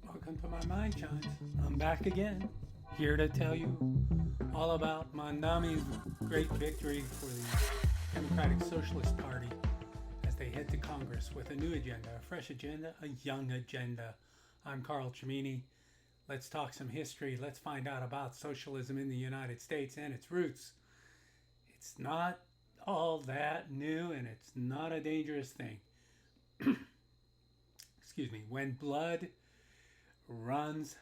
Welcome to my Mind Chimes. I'm back again, here to tell you all about Mamdani's great victory for the Democratic Socialist Party as they head to Congress with a new agenda, a fresh agenda, a young agenda. I'm Carl Cimini. Let's talk some history. Let's find out about socialism in the United States and its roots. It's not all that new, and it's not a dangerous thing. Excuse me. When blood runs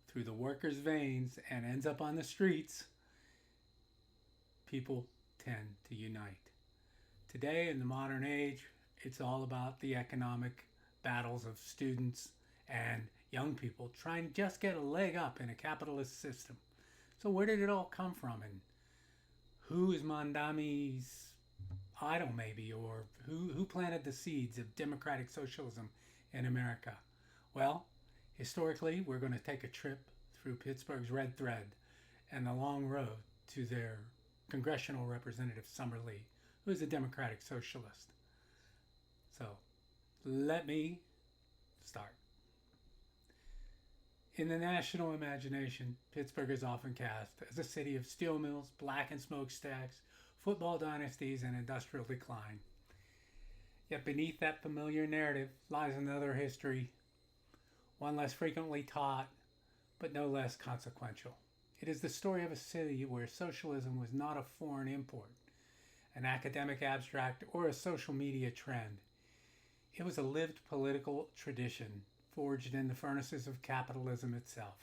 through the workers' veins and ends up on the streets, people tend to unite. Today, in the modern age, it's all about the economic battles of students and young people trying to just get a leg up in a capitalist system. So where did it all come from, and who is Mamdani's idol, maybe, or who planted the seeds of democratic socialism in America? Well, historically, we're going to take a trip through Pittsburgh's red thread and the long road to their congressional representative, Summer Lee, who is a democratic socialist. So, let me start. In the national imagination, Pittsburgh is often cast as a city of steel mills, blackened smokestacks, football dynasties, and industrial decline. Yet beneath that familiar narrative lies another history, one less frequently taught, but no less consequential. It is the story of a city where socialism was not a foreign import, an academic abstract, or a social media trend. It was a lived political tradition forged in the furnaces of capitalism itself.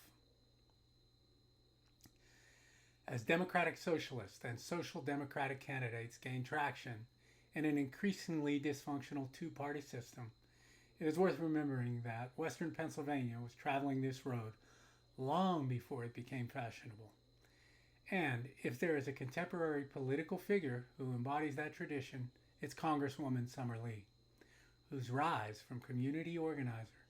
As democratic socialists and social democratic candidates gained traction in an increasingly dysfunctional two-party system, it is worth remembering that Western Pennsylvania was traveling this road long before it became fashionable. And if there is a contemporary political figure who embodies that tradition, it's Congresswoman Summer Lee, whose rise from community organizer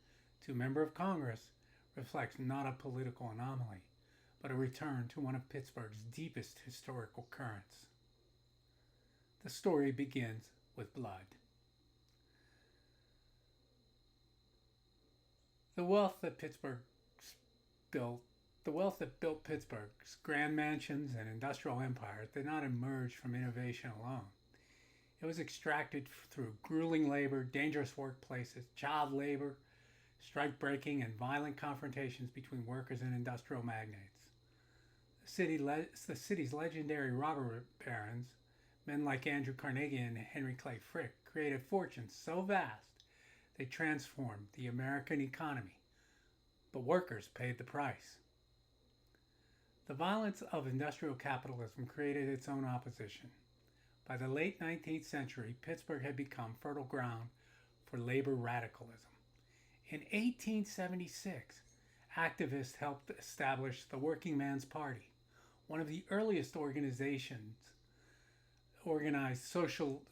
to member of Congress reflects not a political anomaly, but a return to one of Pittsburgh's deepest historical currents. The story begins with blood. The wealth that built Pittsburgh's grand mansions and industrial empire did not emerge from innovation alone. It was extracted through grueling labor, dangerous workplaces, child labor, strike-breaking, and violent confrontations between workers and industrial magnates. The city's legendary robber barons, men like Andrew Carnegie and Henry Clay Frick, created fortunes so vast they transformed the American economy, but workers paid the price. The violence of industrial capitalism created its own opposition. By the late 19th century, Pittsburgh had become fertile ground for labor radicalism. In 1876, activists helped establish the Workingmen's Party, one of the earliest organized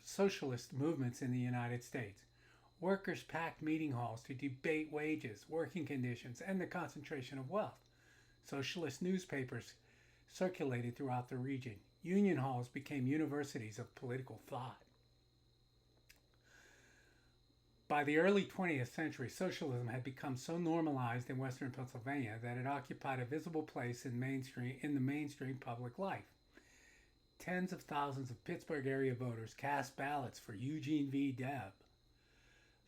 socialist movements in the United States. Workers packed meeting halls to debate wages, working conditions, and the concentration of wealth. Socialist newspapers circulated throughout the region. Union halls became universities of political thought. By the early 20th century, socialism had become so normalized in Western Pennsylvania that it occupied a visible place in the mainstream public life. Tens of thousands of Pittsburgh area voters cast ballots for Eugene V. Debb,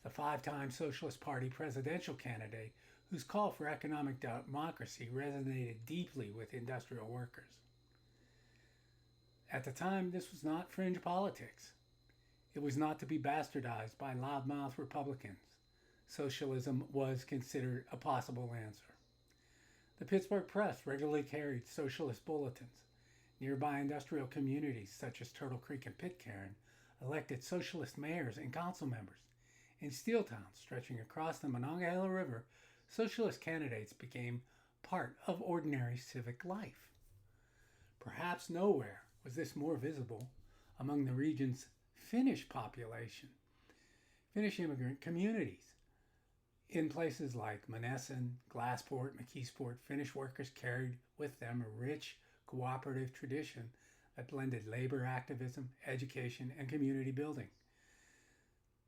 the five-time Socialist Party presidential candidate whose call for economic democracy resonated deeply with industrial workers. At the time, this was not fringe politics. It was not to be bastardized by loudmouth Republicans. Socialism was considered a possible answer. The Pittsburgh Press regularly carried socialist bulletins. Nearby industrial communities, such as Turtle Creek and Pitcairn, elected socialist mayors and council members. In steel towns stretching across the Monongahela River, socialist candidates became part of ordinary civic life. Perhaps nowhere was this more visible among the region's Finnish population, Finnish immigrant communities. In places like Monessen, Glassport, McKeesport, Finnish workers carried with them a rich cooperative tradition that blended labor activism, education, and community building.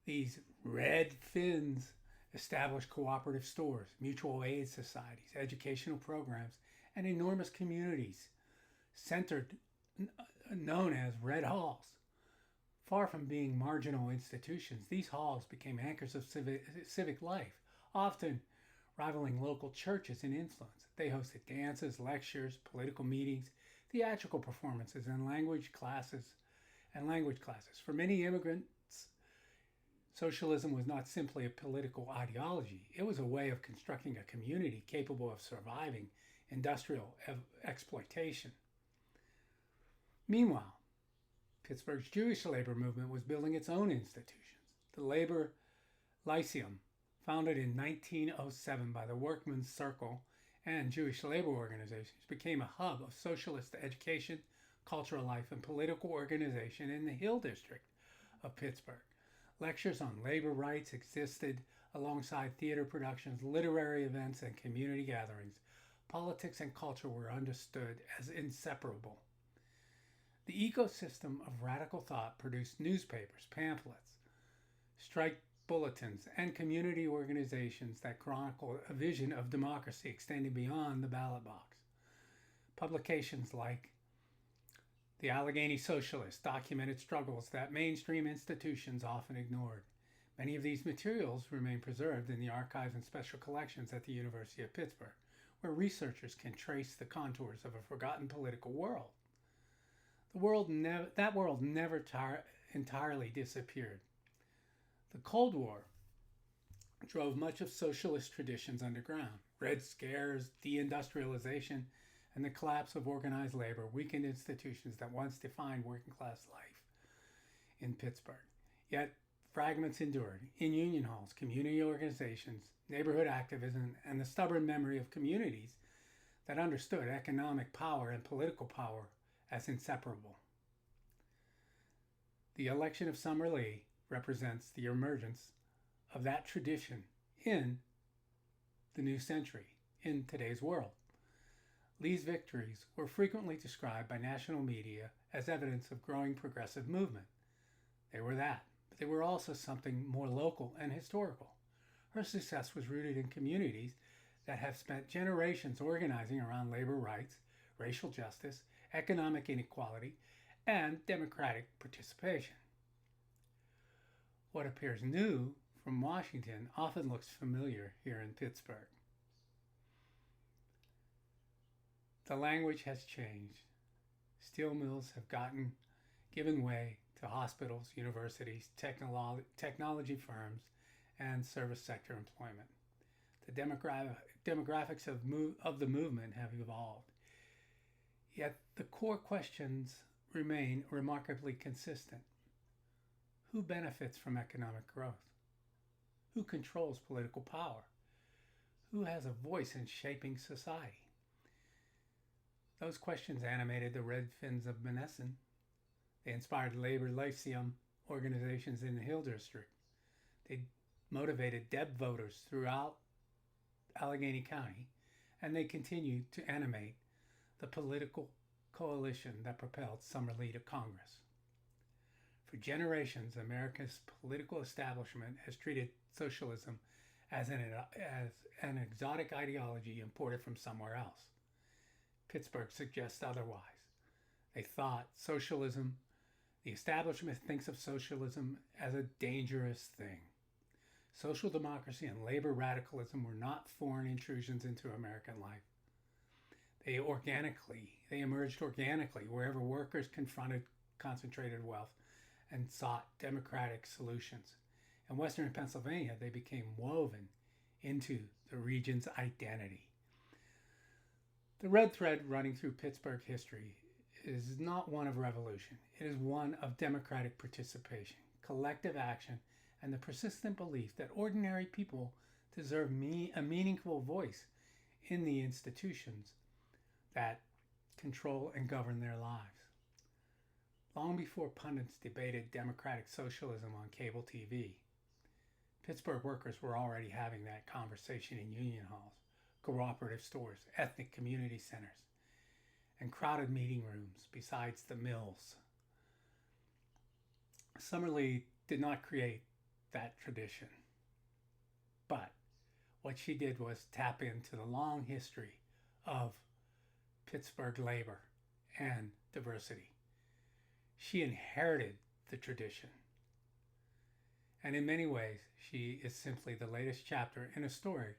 These red Finns established cooperative stores, mutual aid societies, educational programs, and enormous communities centered known as Red Halls. Far from being marginal institutions, these halls became anchors of civic life, often rivaling local churches in influence. They hosted dances, lectures, political meetings, theatrical performances, and language classes. For many immigrants, socialism was not simply a political ideology. It was a way of constructing a community capable of surviving industrial exploitation. Meanwhile, Pittsburgh's Jewish labor movement was building its own institutions. The Labor Lyceum, founded in 1907 by the Workmen's Circle and Jewish labor organizations, became a hub of socialist education, cultural life, and political organization in the Hill District of Pittsburgh. Lectures on labor rights existed alongside theater productions, literary events, and community gatherings. Politics and culture were understood as inseparable. The ecosystem of radical thought produced newspapers, pamphlets, strike bulletins, and community organizations that chronicle a vision of democracy extending beyond the ballot box. Publications like The Allegheny Socialist documented struggles that mainstream institutions often ignored. Many of these materials remain preserved in the archives and special collections at the University of Pittsburgh, where researchers can trace the contours of a forgotten political world. That world never entirely disappeared. The Cold War drove much of socialist traditions underground. Red Scares, deindustrialization, and the collapse of organized labor weakened institutions that once defined working class life in Pittsburgh. Yet fragments endured in union halls, community organizations, neighborhood activism, and the stubborn memory of communities that understood economic power and political power as inseparable. The election of Summer Lee represents the emergence of that tradition in the new century, in today's world. Lee's victories were frequently described by national media as evidence of growing progressive movement. They were that, but they were also something more local and historical. Her success was rooted in communities that have spent generations organizing around labor rights, racial justice, economic inequality, and democratic participation. What appears new from Washington often looks familiar here in Pittsburgh. The language has changed. Steel mills have given way to hospitals, universities, technology firms, and service sector employment. The demographics of the movement have evolved. Yet the core questions remain remarkably consistent. Who benefits from economic growth? Who controls political power? Who has a voice in shaping society? Those questions animated the Red Finns of Monessen. They inspired labor lyceum organizations in the Hill District. They motivated Deb voters throughout Allegheny County, and they continue to animate the political coalition that propelled Summer Lee to Congress. For generations, America's political establishment has treated socialism as an exotic ideology imported from somewhere else. Pittsburgh suggests otherwise. They thought the establishment thinks of socialism as a dangerous thing. Social democracy and labor radicalism were not foreign intrusions into American life. They emerged organically wherever workers confronted concentrated wealth and sought democratic solutions. In Western Pennsylvania, they became woven into the region's identity. The red thread running through Pittsburgh history is not one of revolution. It is one of democratic participation, collective action, and the persistent belief that ordinary people deserve a meaningful voice in the institutions that control and govern their lives. Long before pundits debated democratic socialism on cable TV, Pittsburgh workers were already having that conversation in union halls, cooperative stores, ethnic community centers, and crowded meeting rooms besides the mills. Summer Lee did not create that tradition. But what she did was tap into the long history of Pittsburgh labor and diversity. She inherited the tradition. And in many ways, she is simply the latest chapter in a story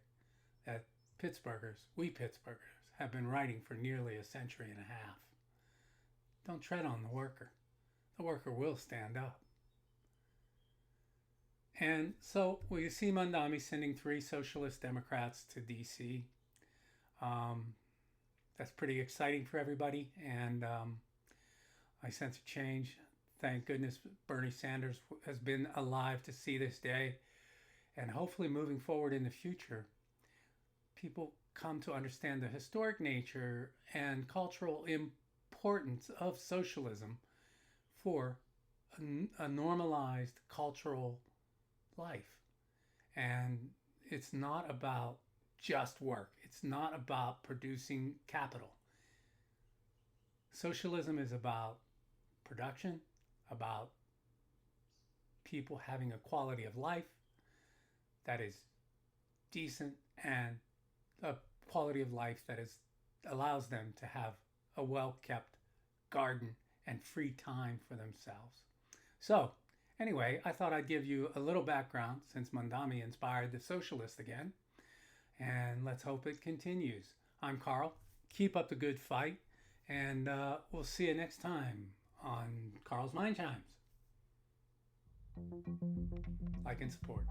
that we Pittsburghers, have been writing for nearly a century and a half. Don't tread on the worker. The worker will stand up. And so we see Mamdani sending 3 socialist Democrats to D.C. That's pretty exciting for everybody, and I sense a change. Thank goodness Bernie Sanders has been alive to see this day, and hopefully moving forward in the future, people come to understand the historic nature and cultural importance of socialism for a normalized cultural life. And it's not about just work. It's not about producing capital. Socialism is about production, about people having a quality of life that is decent, and a quality of life that allows them to have a well-kept garden and free time for themselves. So anyway, I thought I'd give you a little background since Mamdani inspired the Socialist again, and let's hope it continues. I'm Carl. Keep up the good fight, and we'll see you next time on Carl's Mind Chimes. Like and support.